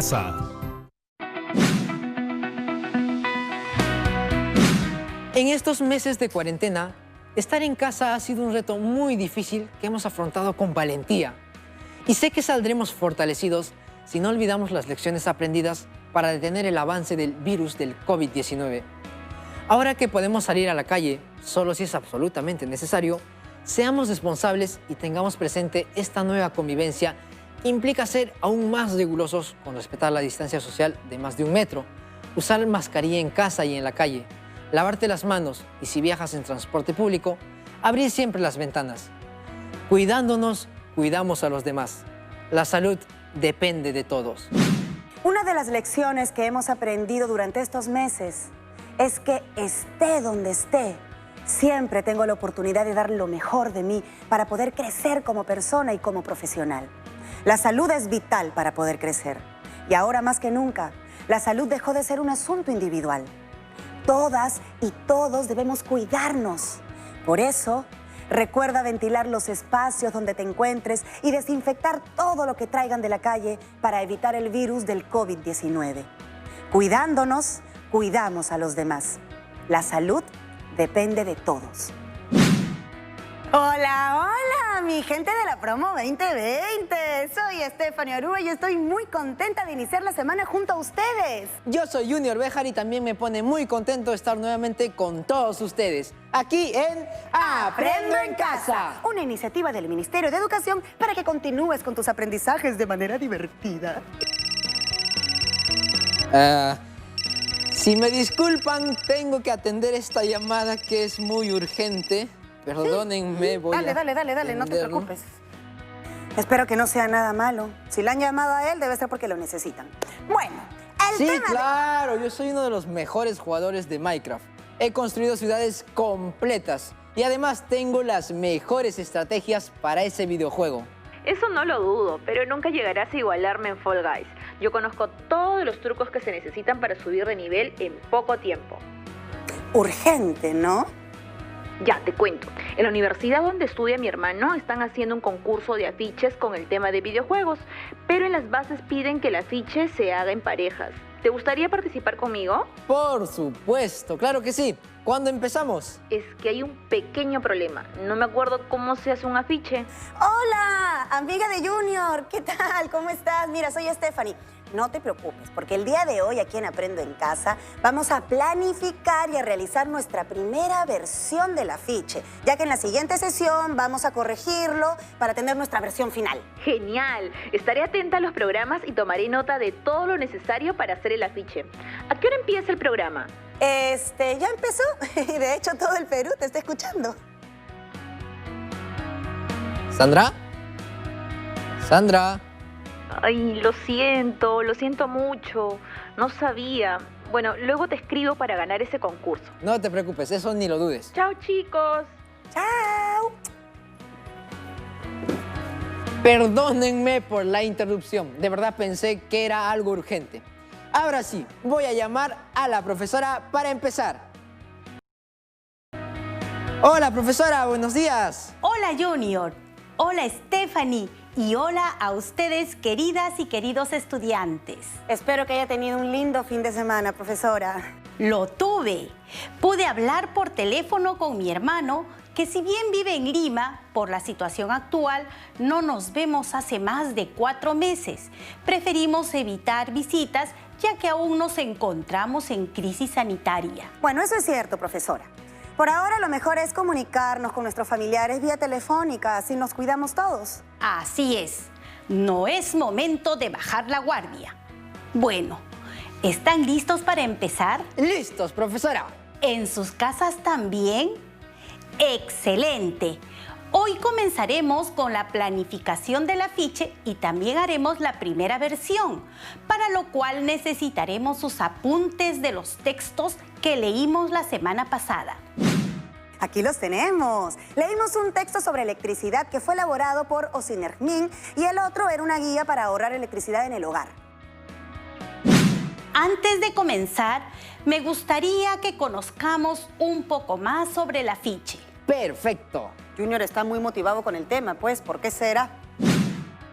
casa. En estos meses de cuarentena, estar en casa ha sido un reto muy difícil que hemos afrontado con valentía. Y sé que saldremos fortalecidos si no olvidamos las lecciones aprendidas para detener el avance del virus del COVID-19. Ahora que podemos salir a la calle, solo si es absolutamente necesario, seamos responsables y tengamos presente esta nueva convivencia que implica ser aún más rigurosos con respetar la distancia social de más de 1 metro, usar mascarilla en casa y en la calle, lavarte las manos y si viajas en transporte público, abrir siempre las ventanas. Cuidándonos, cuidamos a los demás. La salud depende de todos. Una de las lecciones que hemos aprendido durante estos meses es que esté donde esté, siempre tengo la oportunidad de dar lo mejor de mí para poder crecer como persona y como profesional. La salud es vital para poder crecer. Y ahora más que nunca, la salud dejó de ser un asunto individual. Todas y todos debemos cuidarnos. Por eso, recuerda ventilar los espacios donde te encuentres y desinfectar todo lo que traigan de la calle para evitar el virus del COVID-19. Cuidándonos, cuidamos a los demás. La salud depende de todos. Hola, hola, mi gente de la promo 2020. Soy Stephanie Aruba y estoy muy contenta de iniciar la semana junto a ustedes. Yo soy Junior Béjar y también me pone muy contento de estar nuevamente con todos ustedes, aquí en Aprendo en Casa. Una iniciativa del Ministerio de Educación para que continúes con tus aprendizajes de manera divertida. Si me disculpan, tengo que atender esta llamada que es muy urgente. Perdónenme, voy a Dale, no te preocupes. Espero que no sea nada malo. Si le han llamado a él, debe ser porque lo necesitan. Bueno, el tema... Sí, claro, yo soy uno de los mejores jugadores de Minecraft. He construido ciudades completas y además tengo las mejores estrategias para ese videojuego. Eso no lo dudo, pero nunca llegarás a igualarme en Fall Guys. Yo conozco todos los trucos que se necesitan para subir de nivel en poco tiempo. Urgente, ¿no? Ya, te cuento. En la universidad donde estudia mi hermano están haciendo un concurso de afiches con el tema de videojuegos, pero en las bases piden que el afiche se haga en parejas. ¿Te gustaría participar conmigo? Por supuesto, claro que sí. ¿Cuándo empezamos? Es que hay un pequeño problema. No me acuerdo cómo se hace un afiche. Hola, amiga de Junior. ¿Qué tal? ¿Cómo estás? Mira, soy Stephanie. No te preocupes, porque el día de hoy aquí en Aprendo en Casa vamos a planificar y a realizar nuestra primera versión del afiche, ya que en la siguiente sesión vamos a corregirlo para tener nuestra versión final. ¡Genial! Estaré atenta a los programas y tomaré nota de todo lo necesario para hacer el afiche. ¿A qué hora empieza el programa? Ya empezó y de hecho todo el Perú te está escuchando. ¿Sandra? ¿Sandra? Ay, lo siento mucho. No sabía. Bueno, luego te escribo para ganar ese concurso. No te preocupes, eso ni lo dudes. Chao, chicos. ¡Chao! Perdónenme por la interrupción. De verdad pensé que era algo urgente. Ahora sí, voy a llamar a la profesora para empezar. Hola, profesora, buenos días. Hola, Junior. Hola, Stephanie. Y hola a ustedes, queridas y queridos estudiantes. Espero que haya tenido un lindo fin de semana, profesora. Lo tuve. Pude hablar por teléfono con mi hermano, que si bien vive en Lima, por la situación actual, no nos vemos hace más de 4 meses. Preferimos evitar visitas, ya que aún nos encontramos en crisis sanitaria. Bueno, eso es cierto, profesora. Por ahora lo mejor es comunicarnos con nuestros familiares vía telefónica, así nos cuidamos todos. Así es. No es momento de bajar la guardia. Bueno, ¿están listos para empezar? Listos, profesora. ¿En sus casas también? ¡Excelente! Hoy comenzaremos con la planificación del afiche y también haremos la primera versión, para lo cual necesitaremos sus apuntes de los textos que leímos la semana pasada. Aquí los tenemos. Leímos un texto sobre electricidad que fue elaborado por Osinermin y el otro era una guía para ahorrar electricidad en el hogar. Antes de comenzar, me gustaría que conozcamos un poco más sobre el afiche. Perfecto. Junior está muy motivado con el tema, pues, ¿por qué será?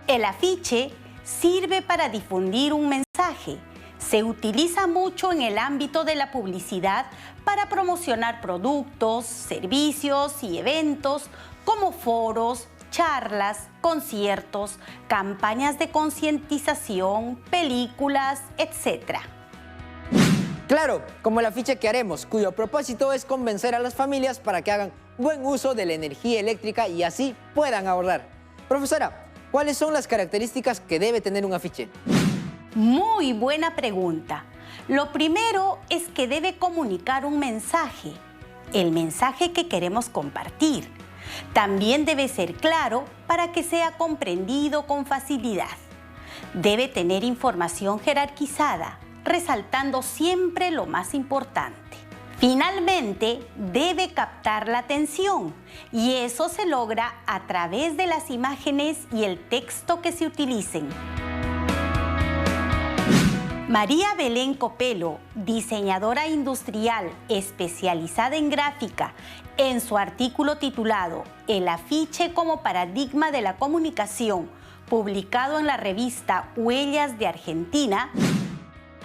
El afiche sirve para difundir un mensaje mensaje. Se utiliza mucho en el ámbito de la publicidad para promocionar productos, servicios y eventos como foros, charlas, conciertos, campañas de concientización, películas, etc. Claro, como el afiche que haremos, cuyo propósito es convencer a las familias para que hagan buen uso de la energía eléctrica y así puedan ahorrar. Profesora, ¿cuáles son las características que debe tener un afiche? Muy buena pregunta. Lo primero es que debe comunicar un mensaje, el mensaje que queremos compartir. También debe ser claro para que sea comprendido con facilidad. Debe tener información jerarquizada, resaltando siempre lo más importante. Finalmente, debe captar la atención y eso se logra a través de las imágenes y el texto que se utilicen. María Belén Copelo, diseñadora industrial especializada en gráfica, en su artículo titulado El afiche como paradigma de la comunicación, publicado en la revista Huellas de Argentina,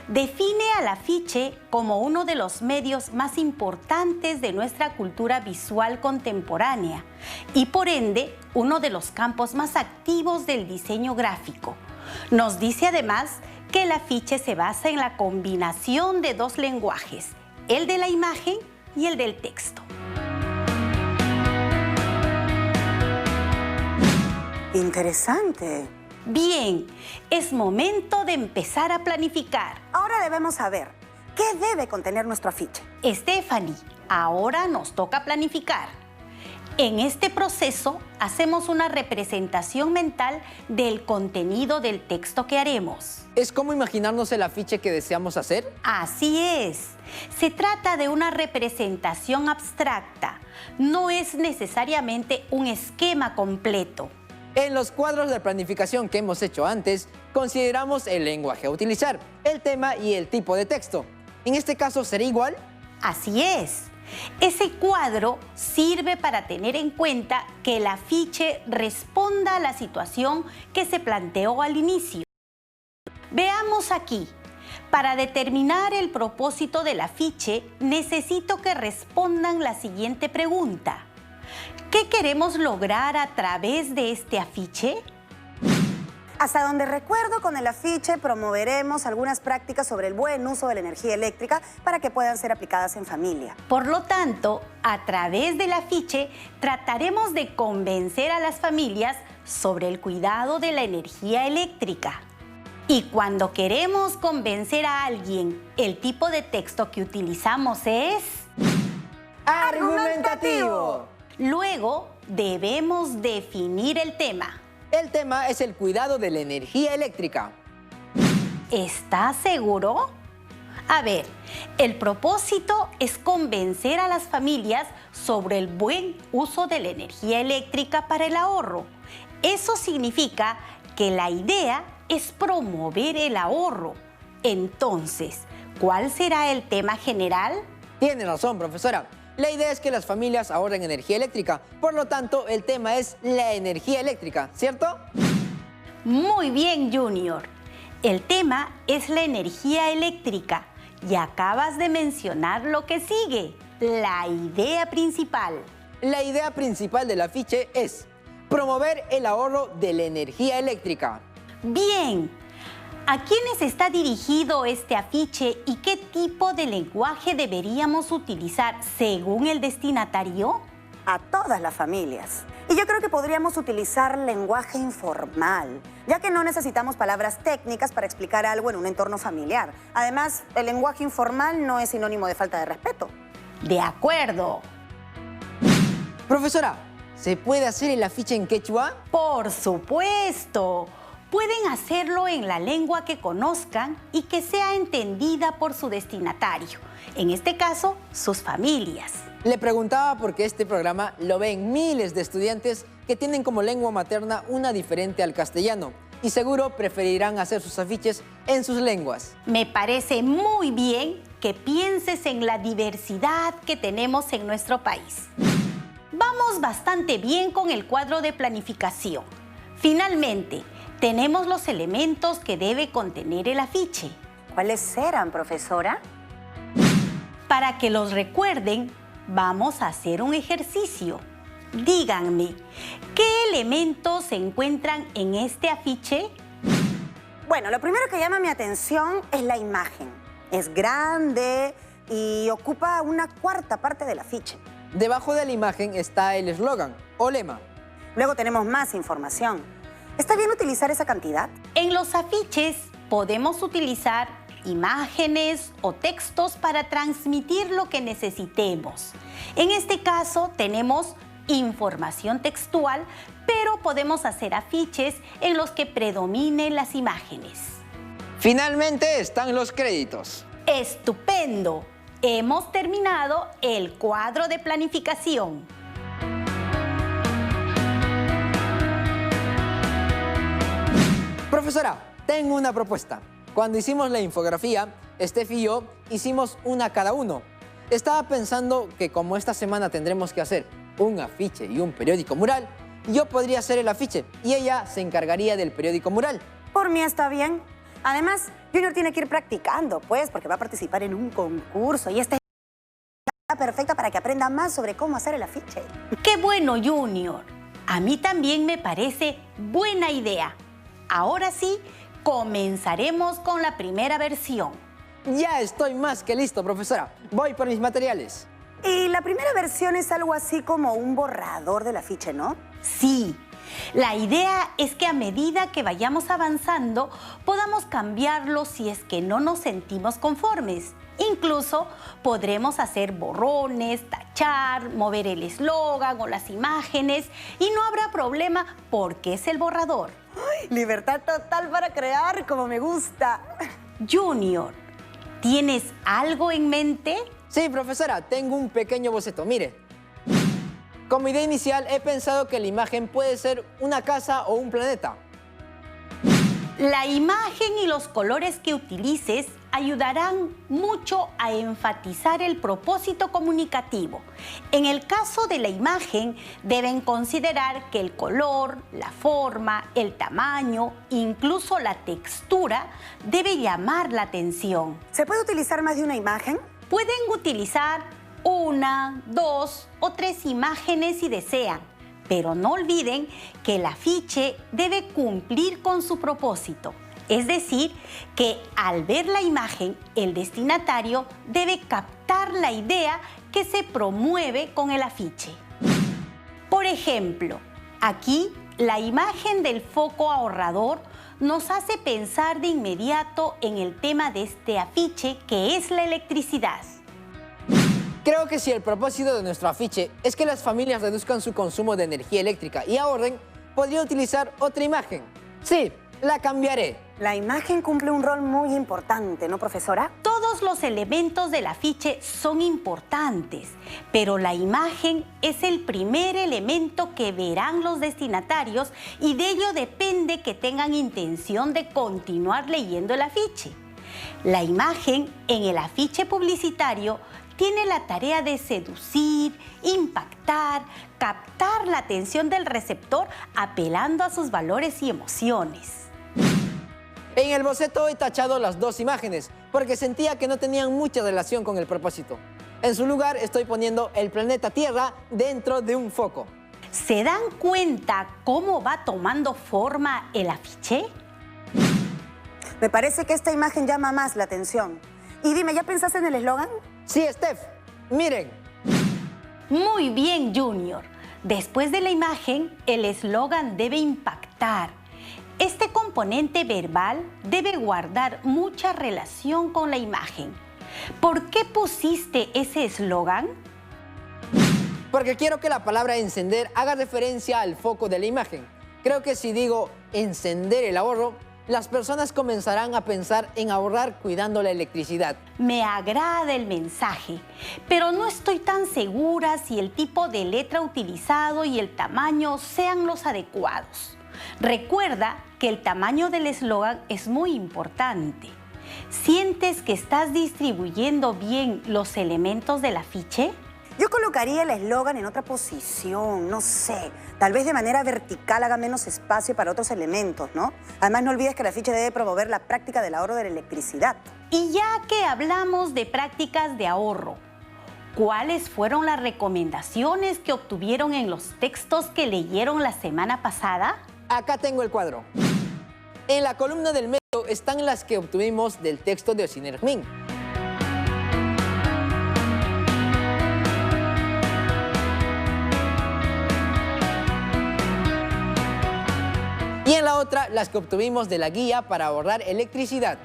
define al afiche como uno de los medios más importantes de nuestra cultura visual contemporánea y por ende uno de los campos más activos del diseño gráfico. Nos dice además que el afiche se basa en la combinación de dos lenguajes, el de la imagen y el del texto. Interesante. Bien, es momento de empezar a planificar. Ahora debemos saber qué debe contener nuestro afiche. Stephanie, ahora nos toca planificar. En este proceso hacemos una representación mental del contenido del texto que haremos. ¿Es como imaginarnos el afiche que deseamos hacer? Así es. Se trata de una representación abstracta. No es necesariamente un esquema completo. En los cuadros de planificación que hemos hecho antes, consideramos el lenguaje a utilizar, el tema y el tipo de texto. ¿En este caso será igual? Así es. Ese cuadro sirve para tener en cuenta que el afiche responda a la situación que se planteó al inicio. Veamos aquí. Para determinar el propósito del afiche, necesito que respondan la siguiente pregunta. ¿Qué queremos lograr a través de este afiche? Hasta donde recuerdo, con el afiche promoveremos algunas prácticas sobre el buen uso de la energía eléctrica para que puedan ser aplicadas en familia. Por lo tanto, a través del afiche trataremos de convencer a las familias sobre el cuidado de la energía eléctrica. Y cuando queremos convencer a alguien, el tipo de texto que utilizamos es ¡argumentativo! Luego, debemos definir el tema. El tema es el cuidado de la energía eléctrica. ¿Estás seguro? A ver, el propósito es convencer a las familias sobre el buen uso de la energía eléctrica para el ahorro. Eso significa que la idea es promover el ahorro. Entonces, ¿cuál será el tema general? Tiene razón, profesora. La idea es que las familias ahorren energía eléctrica. Por lo tanto, el tema es la energía eléctrica, ¿cierto? Muy bien, Junior. El tema es la energía eléctrica y acabas de mencionar lo que sigue, la idea principal. La idea principal del afiche es promover el ahorro de la energía eléctrica. Bien. ¿A quiénes está dirigido este afiche y qué tipo de lenguaje deberíamos utilizar según el destinatario? A todas las familias. Y yo creo que podríamos utilizar lenguaje informal, ya que no necesitamos palabras técnicas para explicar algo en un entorno familiar. Además, el lenguaje informal no es sinónimo de falta de respeto. De acuerdo. Profesora, ¿se puede hacer el afiche en quechua? Por supuesto. Pueden hacerlo en la lengua que conozcan y que sea entendida por su destinatario. En este caso, sus familias. Le preguntaba porque este programa lo ven miles de estudiantes que tienen como lengua materna una diferente al castellano y seguro preferirán hacer sus afiches en sus lenguas. Me parece muy bien que pienses en la diversidad que tenemos en nuestro país. Vamos bastante bien con el cuadro de planificación. Finalmente, tenemos los elementos que debe contener el afiche. ¿Cuáles eran, profesora? Para que los recuerden, vamos a hacer un ejercicio. Díganme, ¿qué elementos se encuentran en este afiche? Bueno, lo primero que llama mi atención es la imagen. Es grande y ocupa una cuarta parte del afiche. Debajo de la imagen está el eslogan o lema. Luego tenemos más información. ¿Está bien utilizar esa cantidad? En los afiches podemos utilizar imágenes o textos para transmitir lo que necesitemos. En este caso tenemos información textual, pero podemos hacer afiches en los que predominen las imágenes. Finalmente están los créditos. ¡Estupendo! Hemos terminado el cuadro de planificación. Profesora, tengo una propuesta. Cuando hicimos la infografía, Steph y yo hicimos una cada uno. Estaba pensando que como esta semana tendremos que hacer un afiche y un periódico mural, yo podría hacer el afiche y ella se encargaría del periódico mural. Por mí está bien. Además, Junior tiene que ir practicando, pues, porque va a participar en un concurso y esta es la perfecta para que aprenda más sobre cómo hacer el afiche. ¡Qué bueno, Junior! A mí también me parece buena idea. Ahora sí, comenzaremos con la primera versión. Ya estoy más que listo, profesora. Voy por mis materiales. Y la primera versión es algo así como un borrador del afiche, ¿no? Sí. La idea es que a medida que vayamos avanzando, podamos cambiarlo si es que no nos sentimos conformes. Incluso podremos hacer borrones, tachar, mover el eslogan o las imágenes y no habrá problema porque es el borrador. ¡Ay! Libertad total para crear, como me gusta. Junior, ¿tienes algo en mente? Sí, profesora, tengo un pequeño boceto, mire. Como idea inicial he pensado que la imagen puede ser una casa o un planeta. La imagen y los colores que utilices ayudarán mucho a enfatizar el propósito comunicativo. En el caso de la imagen, deben considerar que el color, la forma, el tamaño, incluso la textura, debe llamar la atención. ¿Se puede utilizar más de una imagen? Pueden utilizar 1, 2 o 3 imágenes si desean, pero no olviden que el afiche debe cumplir con su propósito. Es decir, que al ver la imagen, el destinatario debe captar la idea que se promueve con el afiche. Por ejemplo, aquí la imagen del foco ahorrador nos hace pensar de inmediato en el tema de este afiche, que es la electricidad. Creo que si el propósito de nuestro afiche es que las familias reduzcan su consumo de energía eléctrica y ahorren, podría utilizar otra imagen. Sí, la cambiaré. La imagen cumple un rol muy importante, ¿no, profesora? Todos los elementos del afiche son importantes, pero la imagen es el primer elemento que verán los destinatarios y de ello depende que tengan intención de continuar leyendo el afiche. La imagen en el afiche publicitario tiene la tarea de seducir, impactar, captar la atención del receptor apelando a sus valores y emociones. En el boceto he tachado las 2 imágenes porque sentía que no tenían mucha relación con el propósito. En su lugar estoy poniendo el planeta Tierra dentro de un foco. ¿Se dan cuenta cómo va tomando forma el afiche? Me parece que esta imagen llama más la atención. Y dime, ¿ya pensaste en el eslogan? Sí, Steph, miren. Muy bien, Junior. Después de la imagen, el eslogan debe impactar. Este componente verbal debe guardar mucha relación con la imagen. ¿Por qué pusiste ese eslogan? Porque quiero que la palabra encender haga referencia al foco de la imagen. Creo que si digo encender el ahorro, las personas comenzarán a pensar en ahorrar cuidando la electricidad. Me agrada el mensaje, pero no estoy tan segura si el tipo de letra utilizado y el tamaño sean los adecuados. Recuerda que el tamaño del eslogan es muy importante. ¿Sientes que estás distribuyendo bien los elementos del afiche? Yo colocaría el eslogan en otra posición, no sé. Tal vez de manera vertical haga menos espacio para otros elementos, ¿no? Además, no olvides que el afiche debe promover la práctica del ahorro de la electricidad. Y ya que hablamos de prácticas de ahorro, ¿cuáles fueron las recomendaciones que obtuvieron en los textos que leyeron la semana pasada? Acá tengo el cuadro. En la columna del medio están las que obtuvimos del texto de Osinermin. Y en la otra, las que obtuvimos de la guía para ahorrar electricidad.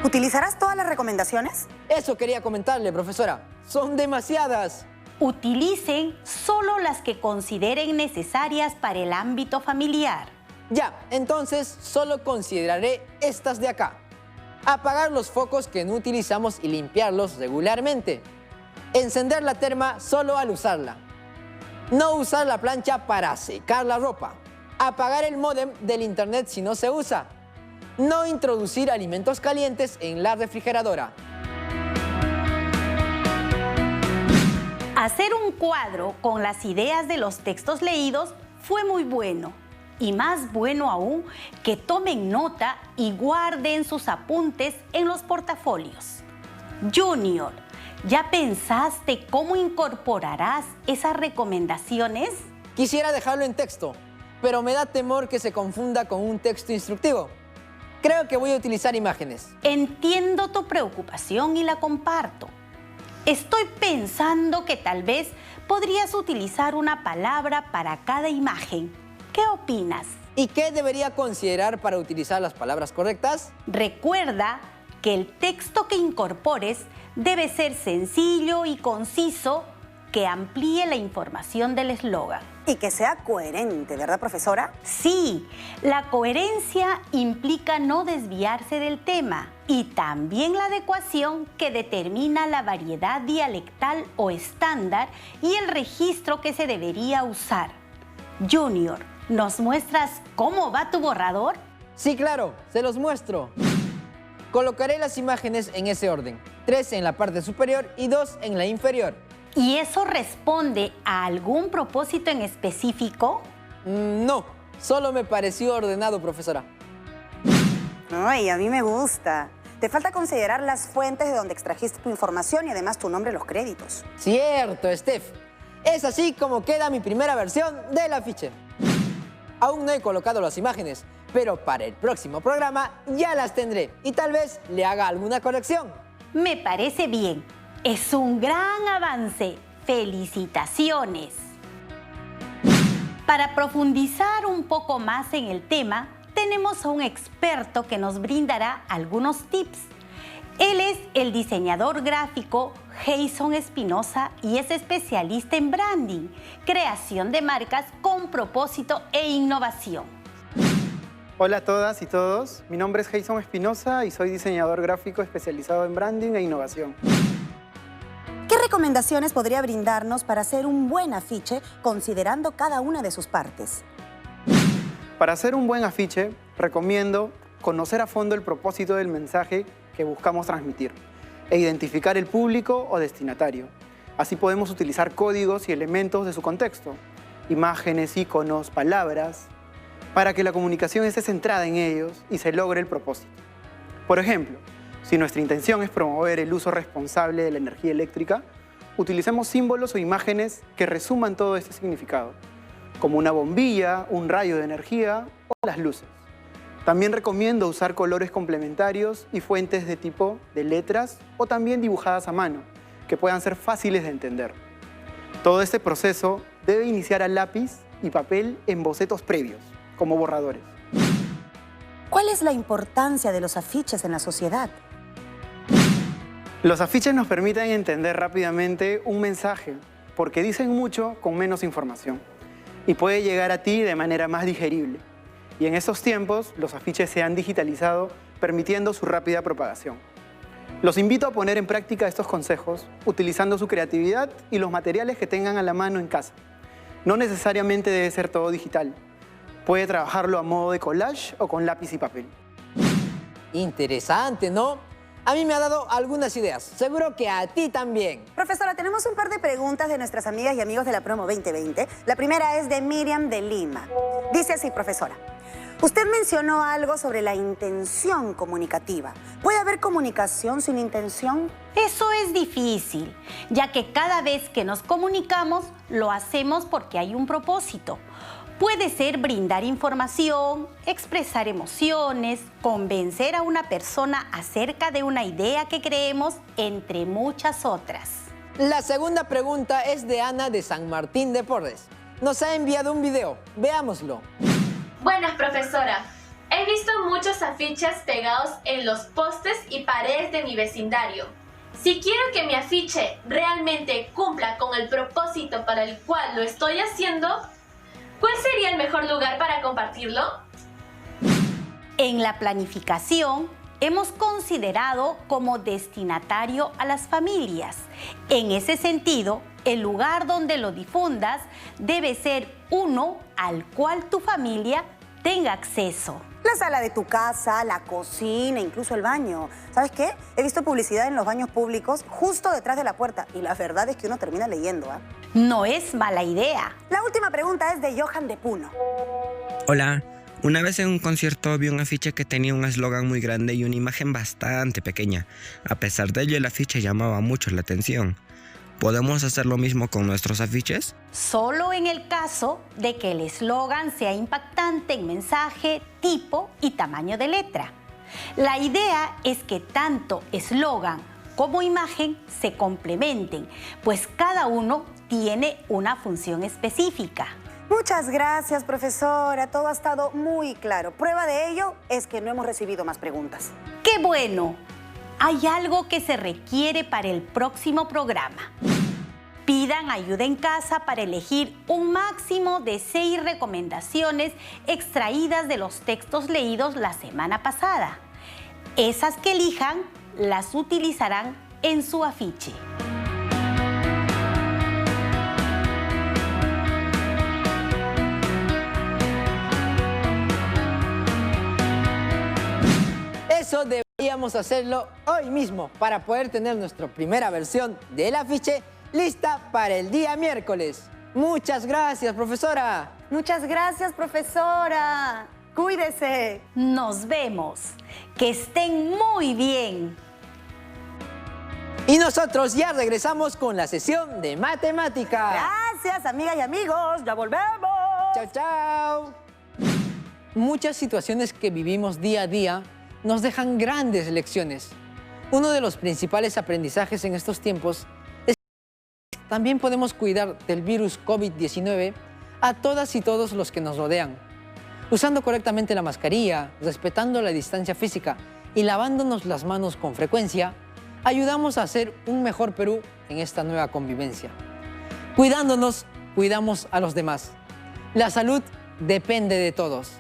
¿Utilizarás todas las recomendaciones? Eso quería comentarle, profesora. Son demasiadas. Utilicen solo las que consideren necesarias para el ámbito familiar. Ya, entonces solo consideraré estas de acá. Apagar los focos que no utilizamos y limpiarlos regularmente. Encender la terma solo al usarla. No usar la plancha para secar la ropa. Apagar el módem del internet si no se usa. No introducir alimentos calientes en la refrigeradora. Hacer un cuadro con las ideas de los textos leídos fue muy bueno. Y más bueno aún, que tomen nota y guarden sus apuntes en los portafolios. Junior, ¿ya pensaste cómo incorporarás esas recomendaciones? Quisiera dejarlo en texto, pero me da temor que se confunda con un texto instructivo. Creo que voy a utilizar imágenes. Entiendo tu preocupación y la comparto. Estoy pensando que tal vez podrías utilizar una palabra para cada imagen. ¿Qué opinas? ¿Y qué debería considerar para utilizar las palabras correctas? Recuerda que el texto que incorpores debe ser sencillo y conciso, que amplíe la información del eslogan. Y que sea coherente, ¿verdad, profesora? Sí, la coherencia implica no desviarse del tema y también la adecuación que determina la variedad dialectal o estándar y el registro que se debería usar. Junior, ¿nos muestras cómo va tu borrador? Sí, claro, se los muestro. Colocaré las imágenes en ese orden. 3 en la parte superior y 2 en la inferior. ¿Y eso responde a algún propósito en específico? No, solo me pareció ordenado, profesora. Ay, a mí me gusta. Te falta considerar las fuentes de donde extrajiste tu información y además tu nombre en los créditos. Cierto, Steph. Es así como queda mi primera versión del afiche. Aún no he colocado las imágenes, pero para el próximo programa ya las tendré y tal vez le haga alguna corrección. Me parece bien. Es un gran avance. ¡Felicitaciones! Para profundizar un poco más en el tema, tenemos a un experto que nos brindará algunos tips. Él es el diseñador gráfico Jason Espinosa y es especialista en branding, creación de marcas con propósito e innovación. Hola a todas y todos, mi nombre es Jason Espinosa y soy diseñador gráfico especializado en branding e innovación. ¿Qué recomendaciones podría brindarnos para hacer un buen afiche considerando cada una de sus partes? Para hacer un buen afiche, recomiendo conocer a fondo el propósito del mensaje que buscamos transmitir e identificar el público o destinatario. Así podemos utilizar códigos y elementos de su contexto, imágenes, iconos, palabras, para que la comunicación esté centrada en ellos y se logre el propósito. Por ejemplo, si nuestra intención es promover el uso responsable de la energía eléctrica, utilicemos símbolos o imágenes que resuman todo este significado, como una bombilla, un rayo de energía o las luces. También recomiendo usar colores complementarios y fuentes de tipo de letras o también dibujadas a mano, que puedan ser fáciles de entender. Todo este proceso debe iniciar a lápiz y papel en bocetos previos, como borradores. ¿Cuál es la importancia de los afiches en la sociedad? Los afiches nos permiten entender rápidamente un mensaje, porque dicen mucho con menos información y puede llegar a ti de manera más digerible. Y en estos tiempos, los afiches se han digitalizado, permitiendo su rápida propagación. Los invito a poner en práctica estos consejos, utilizando su creatividad y los materiales que tengan a la mano en casa. No necesariamente debe ser todo digital. Puede trabajarlo a modo de collage o con lápiz y papel. Interesante, ¿no? A mí me ha dado algunas ideas. Seguro que a ti también. Profesora, tenemos un par de preguntas de nuestras amigas y amigos de la promo 2020. La primera es de Miriam de Lima. Dice así, profesora. Usted mencionó algo sobre la intención comunicativa. ¿Puede haber comunicación sin intención? Eso es difícil, ya que cada vez que nos comunicamos, lo hacemos porque hay un propósito. Puede ser brindar información, expresar emociones, convencer a una persona acerca de una idea que creemos, entre muchas otras. La segunda pregunta es de Ana de San Martín de Porres. Nos ha enviado un video. Veámoslo. Buenas, profesora. He visto muchos afiches pegados en los postes y paredes de mi vecindario. Si quiero que mi afiche realmente cumpla con el propósito para el cual lo estoy haciendo, ¿cuál sería el mejor lugar para compartirlo? En la planificación, hemos considerado como destinatario a las familias. En ese sentido, el lugar donde lo difundas debe ser uno al cual tu familia tenga acceso. La sala de tu casa, la cocina, incluso el baño. ¿Sabes qué? He visto publicidad en los baños públicos justo detrás de la puerta y la verdad es que uno termina leyendo, ¿eh? No es mala idea. La última pregunta es de Johan de Puno. Hola, una vez en un concierto vi un afiche que tenía un eslogan muy grande y una imagen bastante pequeña. A pesar de ello, el afiche llamaba mucho la atención. ¿Podemos hacer lo mismo con nuestros afiches? Solo en el caso de que el eslogan sea impactante en mensaje, tipo y tamaño de letra. La idea es que tanto eslogan como imagen se complementen, pues cada uno tiene una función específica. Muchas gracias, profesora. Todo ha estado muy claro. Prueba de ello es que no hemos recibido más preguntas. ¡Qué bueno! Hay algo que se requiere para el próximo programa. Pidan ayuda en casa para elegir un máximo de 6 recomendaciones extraídas de los textos leídos la semana pasada. Esas que elijan las utilizarán en su afiche. Eso deberíamos hacerlo hoy mismo para poder tener nuestra primera versión del afiche lista para el día miércoles. Muchas gracias, profesora. Muchas gracias, profesora. Cuídese. Nos vemos. Que estén muy bien. Y nosotros ya regresamos con la sesión de matemática. Gracias, amigas y amigos. Ya volvemos. Chao, chao. Muchas situaciones que vivimos día a día nos dejan grandes lecciones. Uno de los principales aprendizajes en estos tiempos es que también podemos cuidar del virus COVID-19 a todas y todos los que nos rodean. Usando correctamente la mascarilla, respetando la distancia física y lavándonos las manos con frecuencia, ayudamos a hacer un mejor Perú en esta nueva convivencia. Cuidándonos, cuidamos a los demás. La salud depende de todos.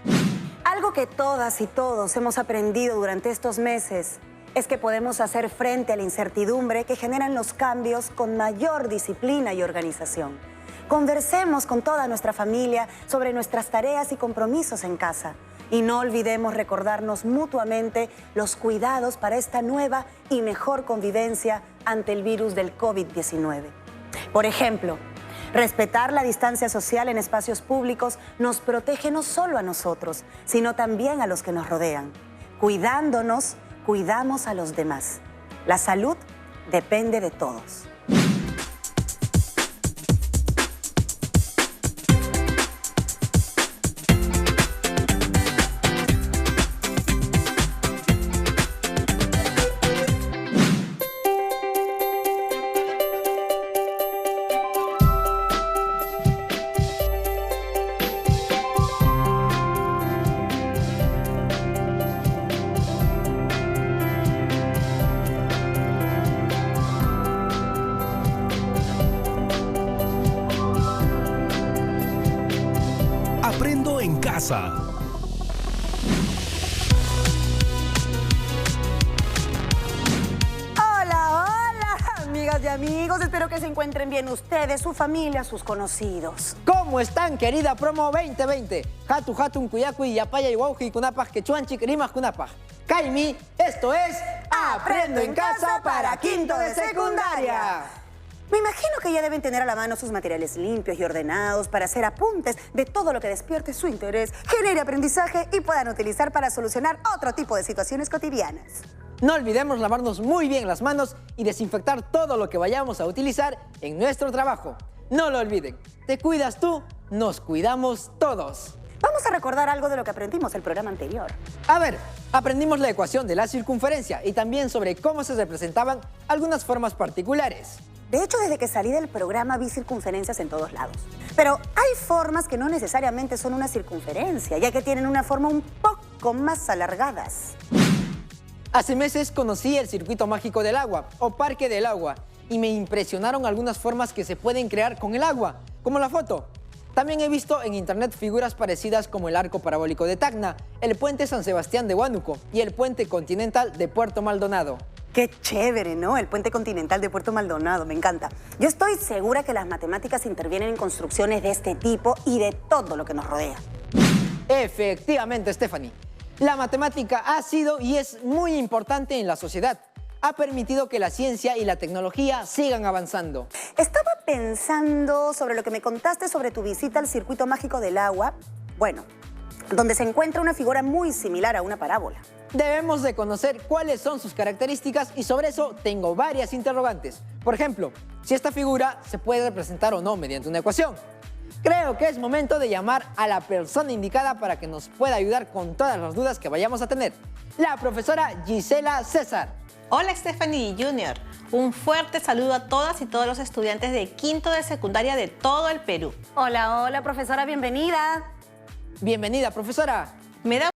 Algo que todas y todos hemos aprendido durante estos meses es que podemos hacer frente a la incertidumbre que generan los cambios con mayor disciplina y organización. Conversemos con toda nuestra familia sobre nuestras tareas y compromisos en casa. Y no olvidemos recordarnos mutuamente los cuidados para esta nueva y mejor convivencia ante el virus del COVID-19. Por ejemplo, respetar la distancia social en espacios públicos nos protege no solo a nosotros, sino también a los que nos rodean. Cuidándonos, cuidamos a los demás. La salud depende de todos. Aprendo en casa. Hola, hola, amigas amigas y amigos, espero que se encuentren bien ustedes, su familia, sus conocidos. ¿Cómo están, querida Promo 2020? Hatu Hatun Kuyaku y Yapaya Iwauji Kunapaj Quechuanchi Rimas Kunapaj. Kaimi, esto es Aprendo en Casa para quinto de secundaria. Me imagino que ya deben tener a la mano sus materiales limpios y ordenados para hacer apuntes de todo lo que despierte su interés, genere aprendizaje y puedan utilizar para solucionar otro tipo de situaciones cotidianas. No olvidemos lavarnos muy bien las manos y desinfectar todo lo que vayamos a utilizar en nuestro trabajo. No lo olviden, te cuidas tú, nos cuidamos todos. Vamos a recordar algo de lo que aprendimos el programa anterior. A ver, aprendimos la ecuación de la circunferencia y también sobre cómo se representaban algunas formas particulares. De hecho, desde que salí del programa vi circunferencias en todos lados. Pero hay formas que no necesariamente son una circunferencia, ya que tienen una forma un poco más alargadas. Hace meses conocí el circuito mágico del agua, o parque del agua, y me impresionaron algunas formas que se pueden crear con el agua, como la foto. También he visto en internet figuras parecidas como el arco parabólico de Tacna, el puente San Sebastián de Huánuco y el puente continental de Puerto Maldonado. Qué chévere, ¿no? El puente continental de Puerto Maldonado, me encanta. Yo estoy segura que las matemáticas intervienen en construcciones de este tipo y de todo lo que nos rodea. Efectivamente, Stephanie. La matemática ha sido y es muy importante en la sociedad. Ha permitido que la ciencia y la tecnología sigan avanzando. Estaba pensando sobre lo que me contaste sobre tu visita al circuito mágico del agua. Bueno, donde se encuentra una figura muy similar a una parábola. Debemos de conocer cuáles son sus características y sobre eso tengo varias interrogantes. Por ejemplo, si esta figura se puede representar o no mediante una ecuación. Creo que es momento de llamar a la persona indicada para que nos pueda ayudar con todas las dudas que vayamos a tener. La profesora Gisela César. Hola Stephanie Junior. Un fuerte saludo a todas y todos los estudiantes de quinto de secundaria de todo el Perú. Hola, hola, profesora, bienvenida. Bienvenida, profesora. Me da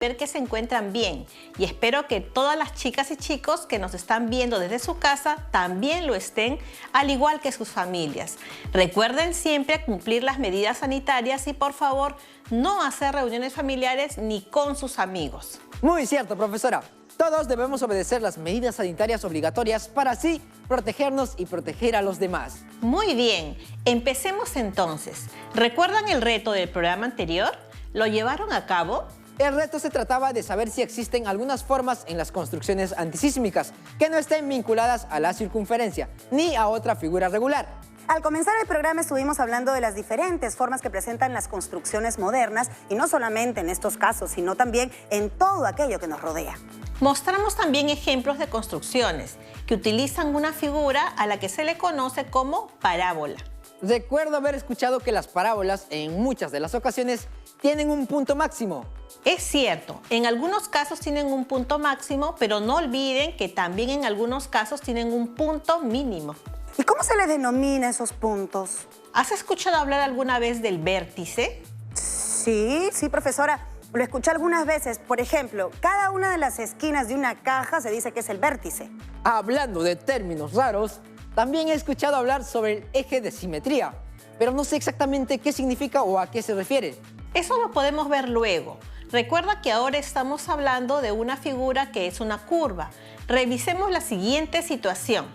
ver que se encuentran bien y espero que todas las chicas y chicos que nos están viendo desde su casa también lo estén, al igual que sus familias. Recuerden siempre cumplir las medidas sanitarias y por favor no hacer reuniones familiares ni con sus amigos. Muy cierto, profesora. Todos debemos obedecer las medidas sanitarias obligatorias para así protegernos y proteger a los demás. Muy bien, empecemos entonces. ¿Recuerdan el reto del programa anterior? ¿Lo llevaron a cabo? El reto se trataba de saber si existen algunas formas en las construcciones antisísmicas que no estén vinculadas a la circunferencia ni a otra figura regular. Al comenzar el programa estuvimos hablando de las diferentes formas que presentan las construcciones modernas y no solamente en estos casos, sino también en todo aquello que nos rodea. Mostramos también ejemplos de construcciones que utilizan una figura a la que se le conoce como parábola. Recuerdo haber escuchado que las parábolas en muchas de las ocasiones tienen un punto máximo. Es cierto, en algunos casos tienen un punto máximo, pero no olviden que también en algunos casos tienen un punto mínimo. ¿Y cómo se le denomina esos puntos? ¿Has escuchado hablar alguna vez del vértice? Sí, profesora. Lo escuché algunas veces. Por ejemplo, cada una de las esquinas de una caja se dice que es el vértice. Hablando de términos raros, también he escuchado hablar sobre el eje de simetría, pero no sé exactamente qué significa o a qué se refiere. Eso lo podemos ver luego. Recuerda que ahora estamos hablando de una figura que es una curva. Revisemos la siguiente situación.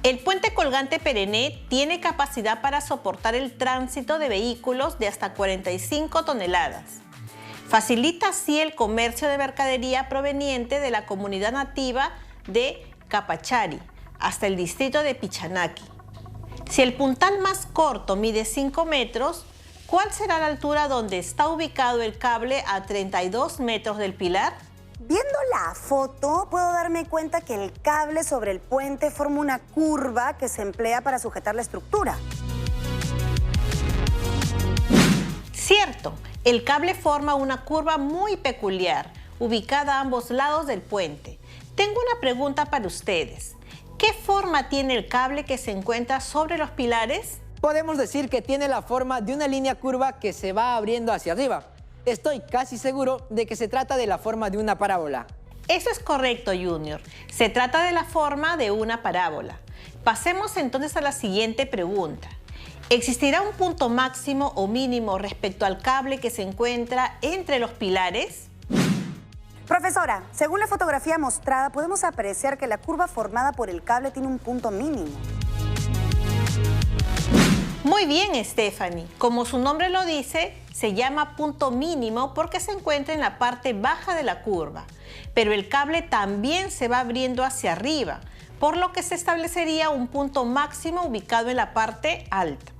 El puente colgante Perené tiene capacidad para soportar el tránsito de vehículos de hasta 45 toneladas. Facilita así el comercio de mercadería proveniente de la comunidad nativa de Capachari hasta el distrito de Pichanaki. Si el puntal más corto mide 5 metros, ¿cuál será la altura donde está ubicado el cable a 32 metros del pilar? Viendo la foto, puedo darme cuenta que el cable sobre el puente forma una curva que se emplea para sujetar la estructura. Cierto, el cable forma una curva muy peculiar, ubicada a ambos lados del puente. Tengo una pregunta para ustedes. ¿Qué forma tiene el cable que se encuentra sobre los pilares? Podemos decir que tiene la forma de una línea curva que se va abriendo hacia arriba. Estoy casi seguro de que se trata de la forma de una parábola. Eso es correcto, Junior. Se trata de la forma de una parábola. Pasemos entonces a la siguiente pregunta. ¿Existirá un punto máximo o mínimo respecto al cable que se encuentra entre los pilares? Profesora, según la fotografía mostrada, podemos apreciar que la curva formada por el cable tiene un punto mínimo. Muy bien, Stephanie. Como su nombre lo dice, se llama punto mínimo porque se encuentra en la parte baja de la curva. Pero el cable también se va abriendo hacia arriba, por lo que se establecería un punto máximo ubicado en la parte alta.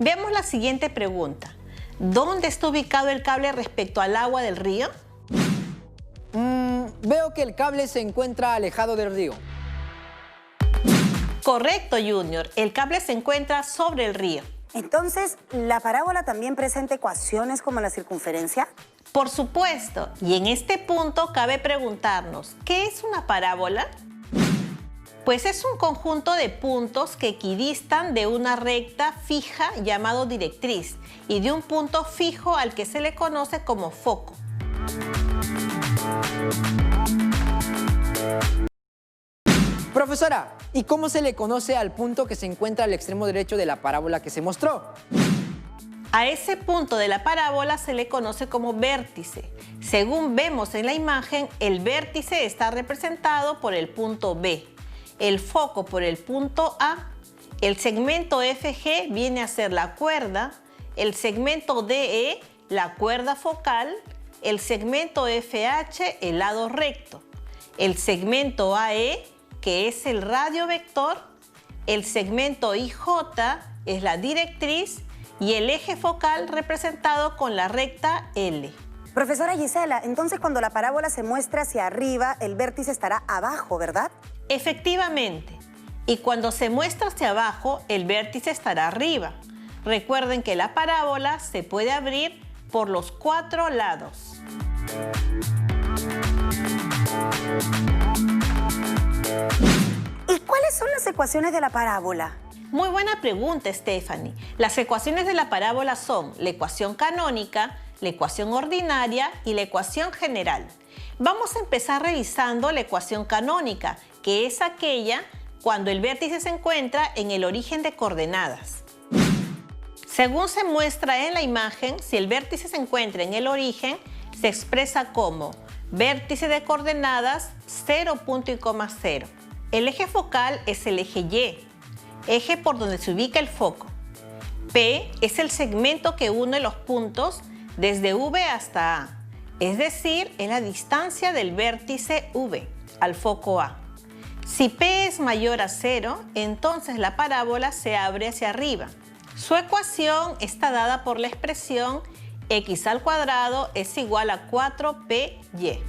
Veamos la siguiente pregunta. ¿Dónde está ubicado el cable respecto al agua del río? Veo que el cable se encuentra alejado del río. Correcto, Junior. El cable se encuentra sobre el río. Entonces, ¿la parábola también presenta ecuaciones como la circunferencia? Por supuesto. Y en este punto cabe preguntarnos, ¿qué es una parábola? Pues es un conjunto de puntos que equidistan de una recta fija llamado directriz y de un punto fijo al que se le conoce como foco. Profesora, ¿y cómo se le conoce al punto que se encuentra al extremo derecho de la parábola que se mostró? A ese punto de la parábola se le conoce como vértice. Según vemos en la imagen, el vértice está representado por el punto B, el foco por el punto A, el segmento FG viene a ser la cuerda, el segmento DE, la cuerda focal, el segmento FH, el lado recto, el segmento AE, que es el radio vector, el segmento IJ es la directriz y el eje focal representado con la recta L. Profesora Gisela, entonces cuando la parábola se muestra hacia arriba, el vértice estará abajo, ¿verdad? Efectivamente. Y cuando se muestra hacia abajo, el vértice estará arriba. Recuerden que la parábola se puede abrir por los 4 lados. ¿Y cuáles son las ecuaciones de la parábola? Muy buena pregunta, Stephanie. Las ecuaciones de la parábola son la ecuación canónica, la ecuación ordinaria y la ecuación general. Vamos a empezar revisando la ecuación canónica, que es aquella cuando el vértice se encuentra en el origen de coordenadas. Según se muestra en la imagen, si el vértice se encuentra en el origen, se expresa como vértice de coordenadas 0, punto y coma 0. El eje focal es el eje Y, eje por donde se ubica el foco. P es el segmento que une los puntos desde V hasta A, es decir, es la distancia del vértice V al foco A. Si P es mayor a 0, entonces la parábola se abre hacia arriba. Su ecuación está dada por la expresión x al cuadrado es igual a 4py.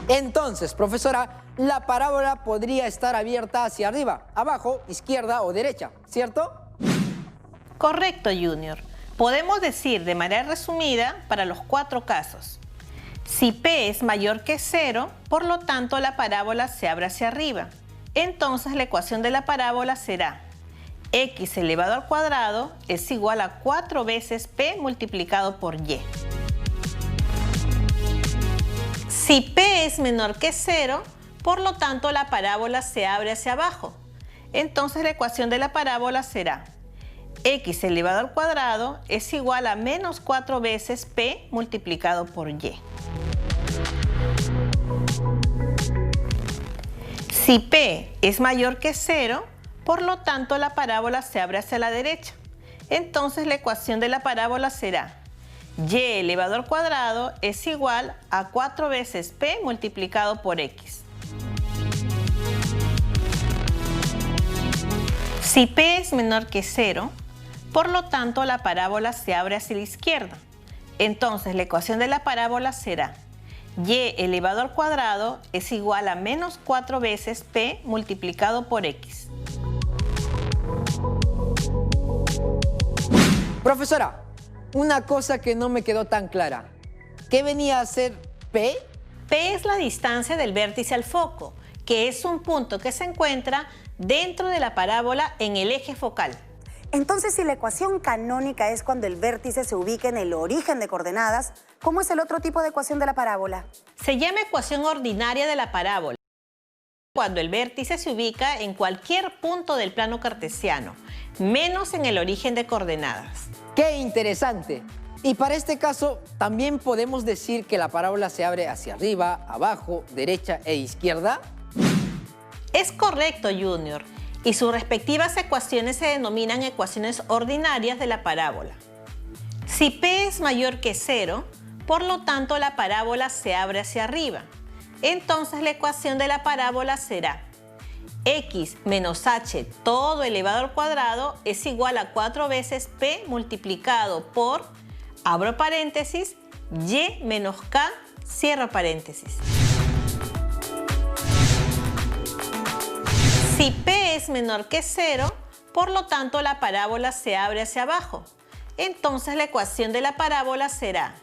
Entonces, profesora, la parábola podría estar abierta hacia arriba, abajo, izquierda o derecha, ¿cierto? Correcto, Junior. Podemos decir de manera resumida para los 4 casos. Si P es mayor que 0, por lo tanto la parábola se abre hacia arriba. Entonces la ecuación de la parábola será x elevado al cuadrado es igual a 4 veces P multiplicado por Y. Si P es menor que 0, por lo tanto la parábola se abre hacia abajo. Entonces la ecuación de la parábola será x elevado al cuadrado es igual a menos 4 veces P multiplicado por Y. Si P es mayor que 0, por lo tanto la parábola se abre hacia la derecha. Entonces la ecuación de la parábola será y elevado al cuadrado es igual a 4 veces P multiplicado por X. Si P es menor que 0, por lo tanto la parábola se abre hacia la izquierda. Entonces la ecuación de la parábola será y elevado al cuadrado es igual a menos 4 veces P multiplicado por X. Profesora, una cosa que no me quedó tan clara. ¿Qué venía a ser P? P es la distancia del vértice al foco, que es un punto que se encuentra dentro de la parábola en el eje focal. Entonces, si la ecuación canónica es cuando el vértice se ubica en el origen de coordenadas, ¿cómo es el otro tipo de ecuación de la parábola? Se llama ecuación ordinaria de la parábola, cuando el vértice se ubica en cualquier punto del plano cartesiano, menos en el origen de coordenadas. ¡Qué interesante! Y para este caso, también podemos decir que la parábola se abre hacia arriba, abajo, derecha e izquierda. Es correcto, Junior. Y sus respectivas ecuaciones se denominan ecuaciones ordinarias de la parábola. Si P es mayor que 0, por lo tanto la parábola se abre hacia arriba. Entonces la ecuación de la parábola será x menos h todo elevado al cuadrado es igual a 4 veces P multiplicado por, abro paréntesis, y menos k, cierro paréntesis. Si P es menor que 0, por lo tanto la parábola se abre hacia abajo. Entonces la ecuación de la parábola será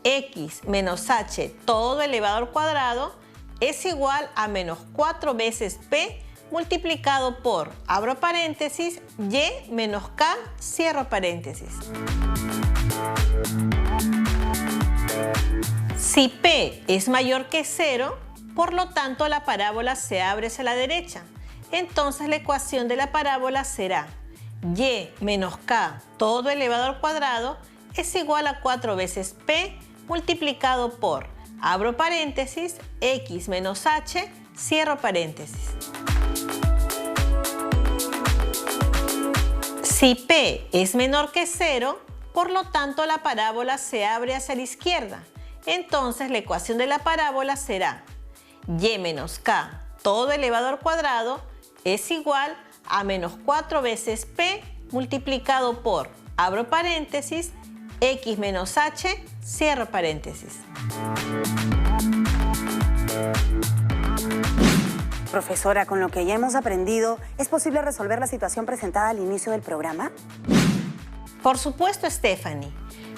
x menos h todo elevado al cuadrado es igual a menos 4 veces P multiplicado por, abro paréntesis, y menos k, cierro paréntesis. Si P es mayor que 0, por lo tanto la parábola se abre hacia la derecha. Entonces la ecuación de la parábola será y menos k todo elevado al cuadrado es igual a 4 veces P multiplicado por, abro paréntesis, x menos h, cierro paréntesis. Si P es menor que 0, por lo tanto la parábola se abre hacia la izquierda. Entonces la ecuación de la parábola será y menos k todo elevado al cuadrado es igual a menos 4 veces P multiplicado por, abro paréntesis, x menos h, cierro paréntesis. Profesora, con lo que ya hemos aprendido, ¿es posible resolver la situación presentada al inicio del programa? Por supuesto, Stephanie.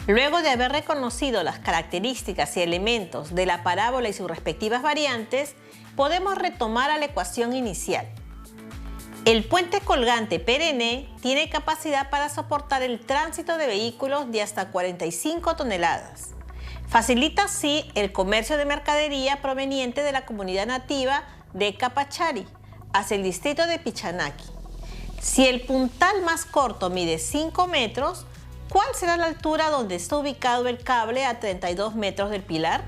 Luego de haber reconocido las características y elementos de la parábola y sus respectivas variantes, podemos retomar a la ecuación inicial. El puente colgante perenne tiene capacidad para soportar el tránsito de vehículos de hasta 45 toneladas. Facilita así el comercio de mercadería proveniente de la comunidad nativa de Capachari hacia el distrito de Pichanaki. Si el puntal más corto mide 5 metros, ¿cuál será la altura donde está ubicado el cable a 32 metros del pilar?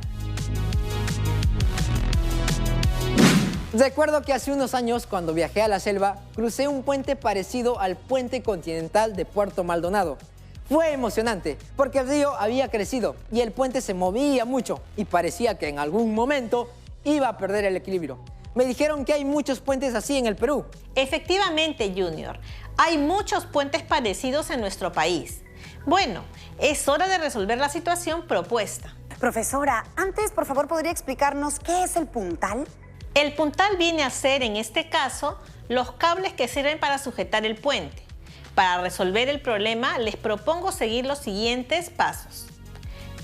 Recuerdo que hace unos años, cuando viajé a la selva, crucé un puente parecido al puente continental de Puerto Maldonado. Fue emocionante, porque el río había crecido y el puente se movía mucho y parecía que en algún momento iba a perder el equilibrio. Me dijeron que hay muchos puentes así en el Perú. Efectivamente, Junior, hay muchos puentes parecidos en nuestro país. Bueno, es hora de resolver la situación propuesta. Profesora, antes, por favor, ¿podría explicarnos qué es el puntal? El puntal viene a ser, en este caso, los cables que sirven para sujetar el puente. Para resolver el problema, les propongo seguir los siguientes pasos.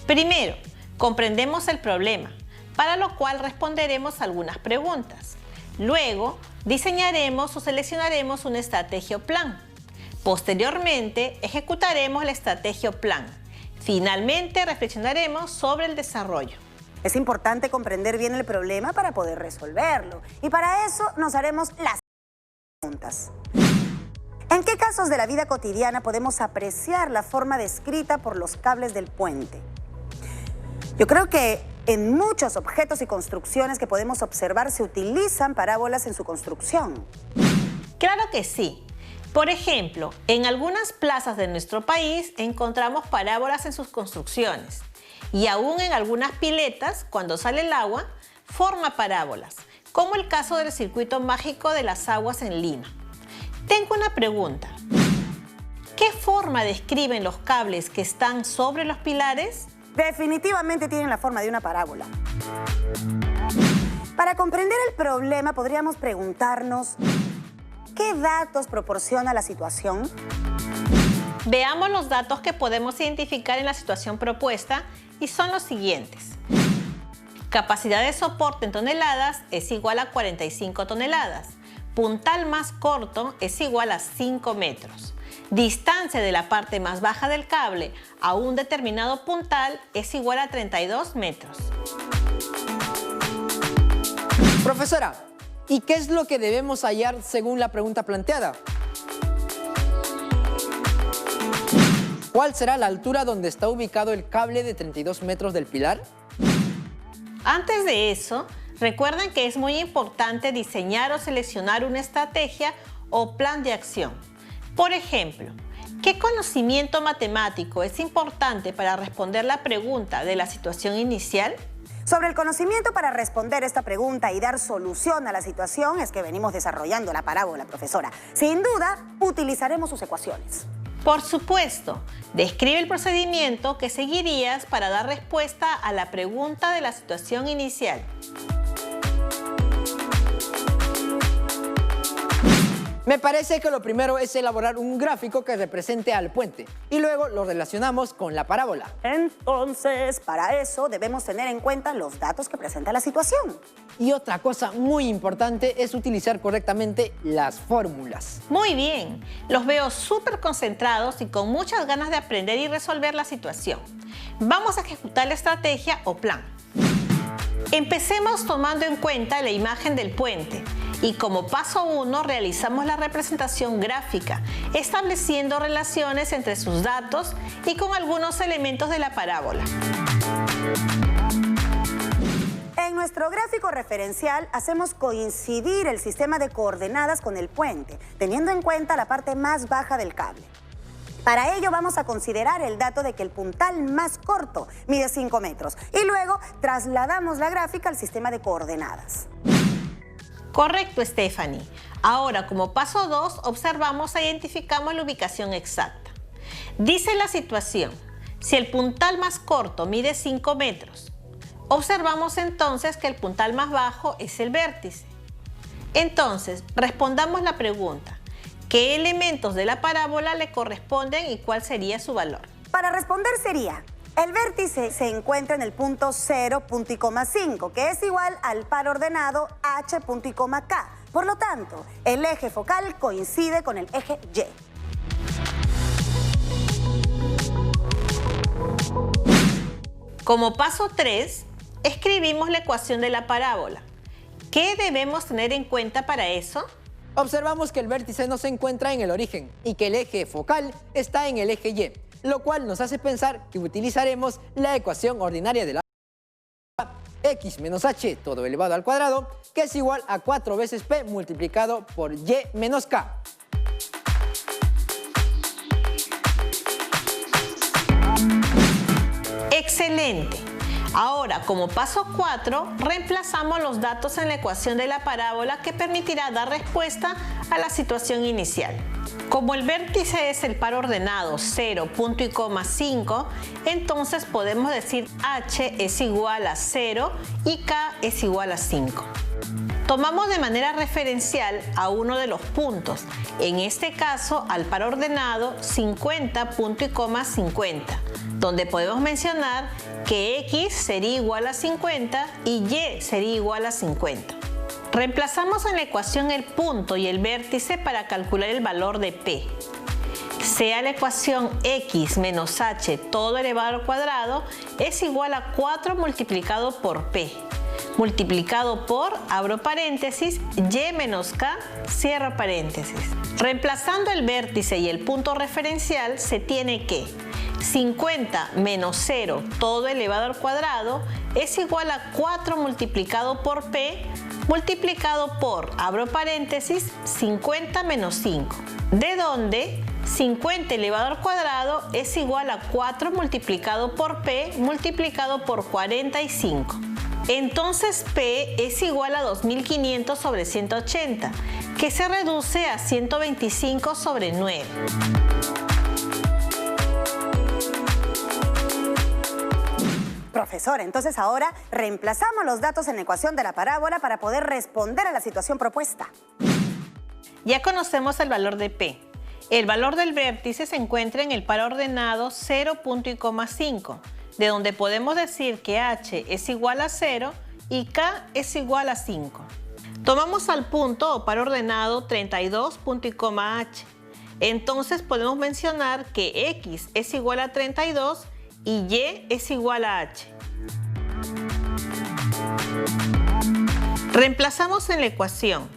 Primero, comprendemos el problema, para lo cual responderemos algunas preguntas. Luego, diseñaremos o seleccionaremos una estrategia o plan. Posteriormente, ejecutaremos la estrategia o plan. Finalmente, reflexionaremos sobre el desarrollo. Es importante comprender bien el problema para poder resolverlo. Y para eso nos haremos las preguntas. ¿En qué casos de la vida cotidiana podemos apreciar la forma descrita por los cables del puente? Yo creo que en muchos objetos y construcciones que podemos observar se utilizan parábolas en su construcción. Claro que sí. Por ejemplo, en algunas plazas de nuestro país encontramos parábolas en sus construcciones. Y aún en algunas piletas, cuando sale el agua, forma parábolas, como el caso del circuito mágico de las aguas en Lima. Tengo una pregunta. ¿Qué forma describen los cables que están sobre los pilares? Definitivamente tienen la forma de una parábola. Para comprender el problema, podríamos preguntarnos, ¿qué datos proporciona la situación? Veamos los datos que podemos identificar en la situación propuesta y son los siguientes. Capacidad de soporte en toneladas es igual a 45 toneladas. Puntal más corto es igual a 5 metros. Distancia de la parte más baja del cable a un determinado puntal es igual a 32 metros. Profesora, ¿y qué es lo que debemos hallar según la pregunta planteada? ¿Cuál será la altura donde está ubicado el cable de 32 metros del pilar? Antes de eso, recuerden que es muy importante diseñar o seleccionar una estrategia o plan de acción. Por ejemplo, ¿qué conocimiento matemático es importante para responder la pregunta de la situación inicial? Sobre el conocimiento para responder esta pregunta y dar solución a la situación es que venimos desarrollando la parábola, profesora. Sin duda, utilizaremos sus ecuaciones. Por supuesto, describe el procedimiento que seguirías para dar respuesta a la pregunta de la situación inicial. Me parece que lo primero es elaborar un gráfico que represente al puente y luego lo relacionamos con la parábola. Entonces, para eso debemos tener en cuenta los datos que presenta la situación. Y otra cosa muy importante es utilizar correctamente las fórmulas. Muy bien, los veo súper concentrados y con muchas ganas de aprender y resolver la situación. Vamos a ejecutar la estrategia o plan. Empecemos tomando en cuenta la imagen del puente y como paso 1 realizamos la representación gráfica, estableciendo relaciones entre sus datos y con algunos elementos de la parábola. En nuestro gráfico referencial hacemos coincidir el sistema de coordenadas con el puente, teniendo en cuenta la parte más baja del cable. Para ello vamos a considerar el dato de que el puntal más corto mide 5 metros y luego trasladamos la gráfica al sistema de coordenadas. Correcto, Stephanie. Ahora, como paso 2, observamos e identificamos la ubicación exacta. Dice la situación, si el puntal más corto mide 5 metros, observamos entonces que el puntal más bajo es el vértice. Entonces, respondamos la pregunta. ¿Qué elementos de la parábola le corresponden y cuál sería su valor? Para responder sería, el vértice se encuentra en el punto 0, punto y coma 5, que es igual al par ordenado h, punto y coma k. Por lo tanto, el eje focal coincide con el eje Y. Como paso 3, escribimos la ecuación de la parábola. ¿Qué debemos tener en cuenta para eso? Observamos que el vértice no se encuentra en el origen y que el eje focal está en el eje Y, lo cual nos hace pensar que utilizaremos la ecuación ordinaria de la x menos h todo elevado al cuadrado, que es igual a 4 veces p multiplicado por y menos k. ¡Excelente! Ahora, como paso 4, reemplazamos los datos en la ecuación de la parábola que permitirá dar respuesta a la situación inicial. Como el vértice es el par ordenado 0, punto y coma 5, entonces podemos decir h es igual a 0 y k es igual a 5. Tomamos de manera referencial a uno de los puntos, en este caso al par ordenado 50, punto y coma 50, donde podemos mencionar que x sería igual a 50 y y sería igual a 50. Reemplazamos en la ecuación el punto y el vértice para calcular el valor de p. Sea la ecuación x menos h todo elevado al cuadrado es igual a 4 multiplicado por p, multiplicado por, abro paréntesis, y menos k, cierro paréntesis. Reemplazando el vértice y el punto referencial se tiene que 50 menos 0 todo elevado al cuadrado es igual a 4 multiplicado por p multiplicado por, abro paréntesis, 50 menos 5, de donde 50 elevado al cuadrado es igual a 4 multiplicado por p multiplicado por 45. Entonces p es igual a 2500 sobre 180, que se reduce a 125 sobre 9. Profesor, entonces ahora reemplazamos los datos en la ecuación de la parábola para poder responder a la situación propuesta. Ya conocemos el valor de p. El valor del vértice se encuentra en el par ordenado 0, punto y coma 5, de donde podemos decir que h es igual a 0 y k es igual a 5. Tomamos al punto o par ordenado 32, punto y coma h. Entonces podemos mencionar que x es igual a 32 y y es igual a h. Reemplazamos en la ecuación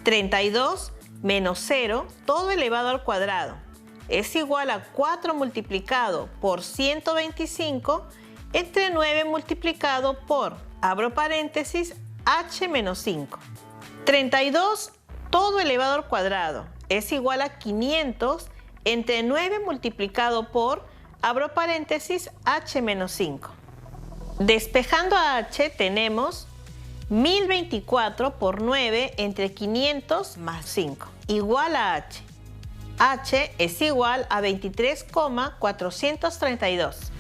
32 menos 0 todo elevado al cuadrado. es igual a 4 multiplicado por 125 entre 9 multiplicado por, abro paréntesis, h menos 5. 32 todo elevado al cuadrado es igual a 500 entre 9 multiplicado por, abro paréntesis, h menos 5. Despejando a h tenemos 1024 por 9 entre 500 más 5, igual a h. h es igual a 23,432.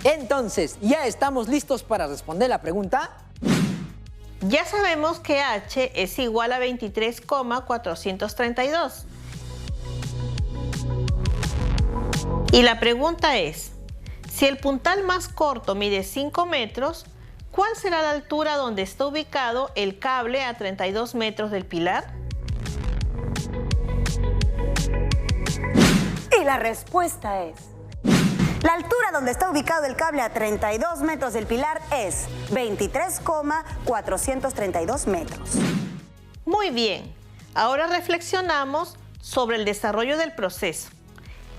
Entonces, ¿ya estamos listos para responder la pregunta? Ya sabemos que h es igual a 23,432. Y la pregunta es, si el puntal más corto mide 5 metros, ¿cuál será la altura donde está ubicado el cable a 32 metros del pilar? Y la respuesta es... La altura donde está ubicado el cable a 32 metros del pilar es 23,432 metros. Muy bien, ahora reflexionamos sobre el desarrollo del proceso.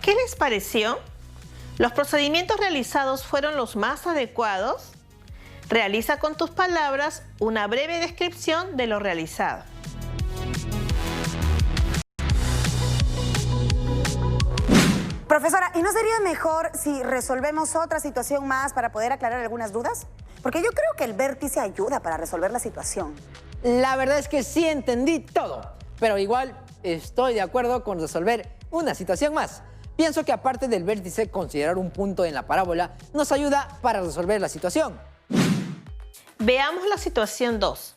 ¿Qué les pareció? ¿Los procedimientos realizados fueron los más adecuados? Realiza con tus palabras una breve descripción de lo realizado. Profesora, ¿y no sería mejor si resolvemos otra situación más para poder aclarar algunas dudas? Porque yo creo que el vértice ayuda para resolver la situación. La verdad es que sí entendí todo, pero igual estoy de acuerdo con resolver una situación más. Pienso que aparte del vértice, considerar un punto en la parábola nos ayuda para resolver la situación. Veamos la situación 2.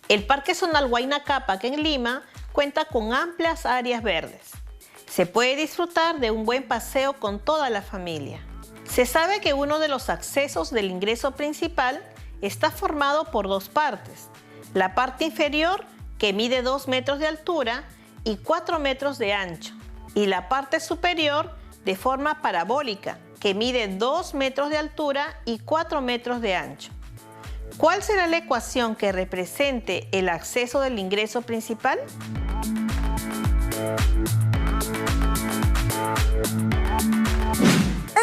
El Parque Zonal Huayna Cápac en Lima cuenta con amplias áreas verdes. Se puede disfrutar de un buen paseo con toda la familia. Se sabe que uno de los accesos del ingreso principal está formado por dos partes. La parte inferior, que mide 2 metros de altura y 4 metros de ancho, y la parte superior de forma parabólica, que mide 2 metros de altura y 4 metros de ancho. ¿Cuál será la ecuación que represente el acceso del ingreso principal?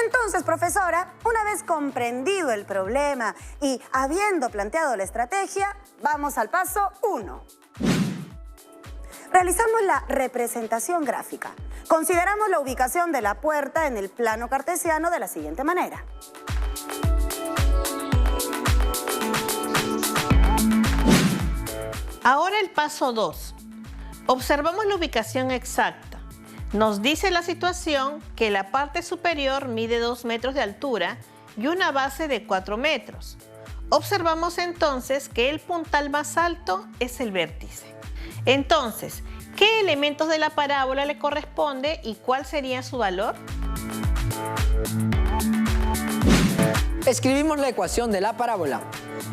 Entonces, profesora, una vez comprendido el problema y habiendo planteado la estrategia, vamos al paso 1. Realizamos la representación gráfica. Consideramos la ubicación de la puerta en el plano cartesiano de la siguiente manera. Ahora el paso 2. Observamos la ubicación exacta. Nos dice la situación que la parte superior mide 2 metros de altura y una base de 4 metros. Observamos entonces que el puntal más alto es el vértice. Entonces, ¿qué elementos de la parábola le corresponde y cuál sería su valor? Escribimos la ecuación de la parábola.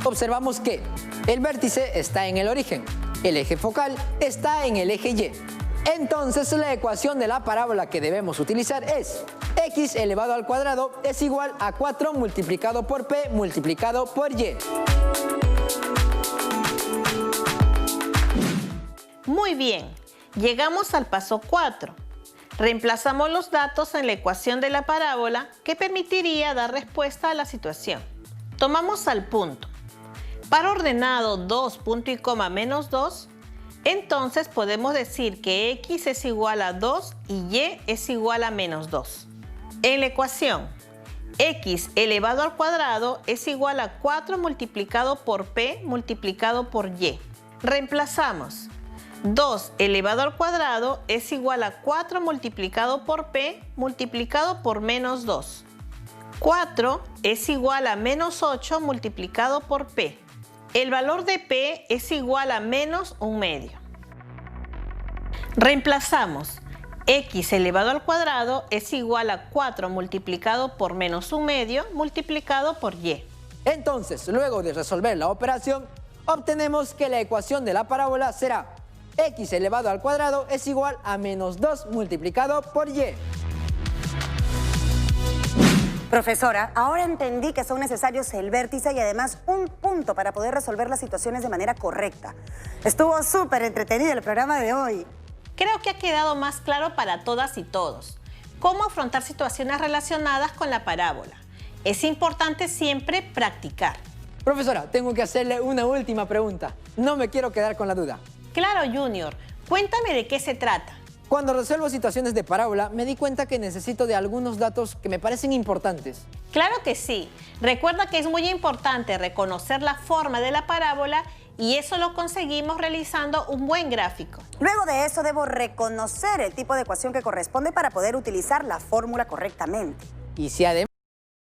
Observamos que el vértice está en el origen, el eje focal está en el eje Y. Entonces la ecuación de la parábola que debemos utilizar es x elevado al cuadrado es igual a 4 multiplicado por p multiplicado por y. Muy bien, llegamos al paso 4. Reemplazamos los datos en la ecuación de la parábola que permitiría dar respuesta a la situación. Tomamos al punto. Par ordenado 2, punto y coma menos 2, entonces podemos decir que x es igual a 2 y y es igual a menos 2. En la ecuación, x elevado al cuadrado es igual a 4 multiplicado por p multiplicado por y. Reemplazamos. 2 elevado al cuadrado es igual a 4 multiplicado por p multiplicado por menos 2. 4 es igual a menos 8 multiplicado por p. El valor de p es igual a menos 1/2. Reemplazamos. X elevado al cuadrado es igual a 4 multiplicado por menos 1/2 multiplicado por y. Entonces, luego de resolver la operación, obtenemos que la ecuación de la parábola será x elevado al cuadrado es igual a menos 2 multiplicado por y. Profesora, ahora entendí que son necesarios el vértice y además un punto para poder resolver las situaciones de manera correcta. Estuvo súper entretenido el programa de hoy. Creo que ha quedado más claro para todas y todos cómo afrontar situaciones relacionadas con la parábola. Es importante siempre practicar. Profesora, tengo que hacerle una última pregunta. No me quiero quedar con la duda. Claro, Junior. Cuéntame de qué se trata. Cuando resuelvo situaciones de parábola, me di cuenta que necesito de algunos datos que me parecen importantes. Claro que sí. Recuerda que es muy importante reconocer la forma de la parábola y eso lo conseguimos realizando un buen gráfico. Luego de eso debo reconocer el tipo de ecuación que corresponde para poder utilizar la fórmula correctamente. Y si además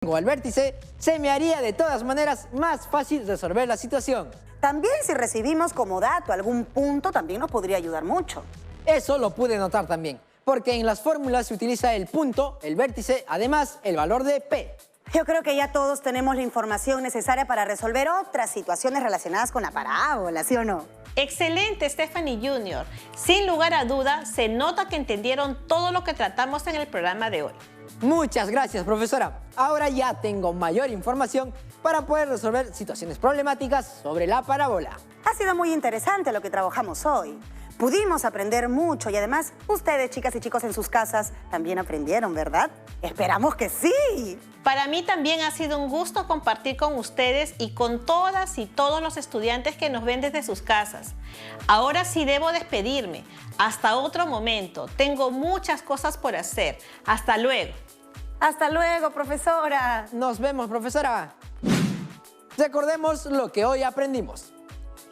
tengo al vértice, se me haría de todas maneras más fácil resolver la situación. También si recibimos como dato algún punto, también nos podría ayudar mucho. Eso lo pude notar también, porque en las fórmulas se utiliza el punto, el vértice, además el valor de P. Yo creo que ya todos tenemos la información necesaria para resolver otras situaciones relacionadas con la parábola, ¿sí o no? Excelente, Stephanie Junior. Sin lugar a duda, se nota que entendieron todo lo que tratamos en el programa de hoy. Muchas gracias, profesora. Ahora ya tengo mayor información para poder resolver situaciones problemáticas sobre la parábola. Ha sido muy interesante lo que trabajamos hoy. Pudimos aprender mucho y además ustedes, chicas y chicos en sus casas, también aprendieron, ¿verdad? Esperamos que sí. Para mí también ha sido un gusto compartir con ustedes y con todas y todos los estudiantes que nos ven desde sus casas. Ahora sí debo despedirme. Hasta otro momento. Tengo muchas cosas por hacer. Hasta luego. Hasta luego, profesora. Nos vemos, profesora. Recordemos lo que hoy aprendimos.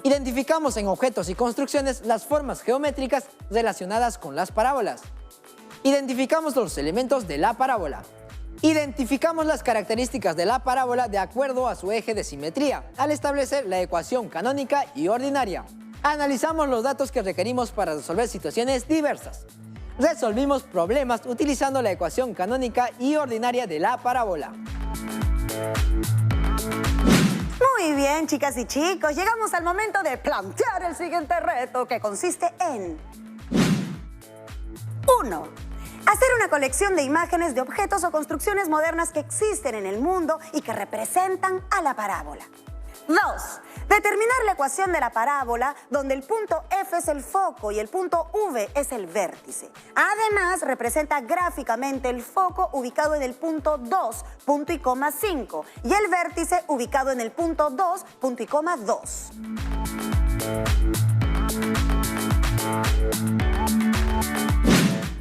Identificamos en objetos y construcciones las formas geométricas relacionadas con las parábolas. Identificamos los elementos de la parábola. Identificamos las características de la parábola de acuerdo a su eje de simetría, al establecer la ecuación canónica y ordinaria. Analizamos los datos que requerimos para resolver situaciones diversas. Resolvimos problemas utilizando la ecuación canónica y ordinaria de la parábola. Muy bien, chicas y chicos, llegamos al momento de plantear el siguiente reto, que consiste en 1. Hacer una colección de imágenes de objetos o construcciones modernas que existen en el mundo y que representan a la parábola. 2. Determinar la ecuación de la parábola donde el punto F es el foco y el punto V es el vértice. Además, representa gráficamente el foco ubicado en el punto 2, punto y coma 5 y el vértice ubicado en el punto 2, punto y coma 2.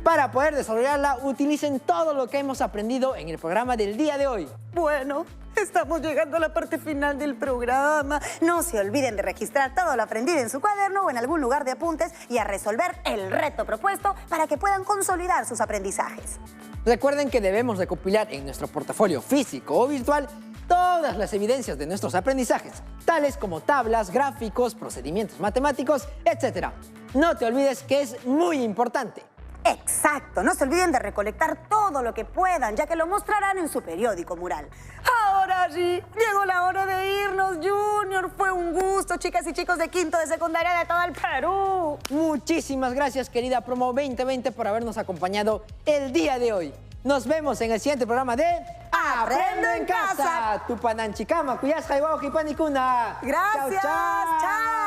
Para poder desarrollarla, utilicen todo lo que hemos aprendido en el programa del día de hoy. Bueno, estamos llegando a la parte final del programa. No se olviden de registrar todo lo aprendido en su cuaderno o en algún lugar de apuntes y a resolver el reto propuesto para que puedan consolidar sus aprendizajes. Recuerden que debemos recopilar en nuestro portafolio físico o virtual todas las evidencias de nuestros aprendizajes, tales como tablas, gráficos, procedimientos matemáticos, etc. No te olvides que es muy importante. Exacto, no se olviden de recolectar todo lo que puedan, ya que lo mostrarán en su periódico mural. Ahora sí, llegó la hora de irnos, Junior. Fue un gusto, chicas y chicos de quinto de secundaria de todo el Perú. Muchísimas gracias, querida Promo 2020, por habernos acompañado el día de hoy. Nos vemos en el siguiente programa de Aprendo en Casa. Tupananchikama, Kuyas Jaiwao Jipanikuna. Gracias, chao.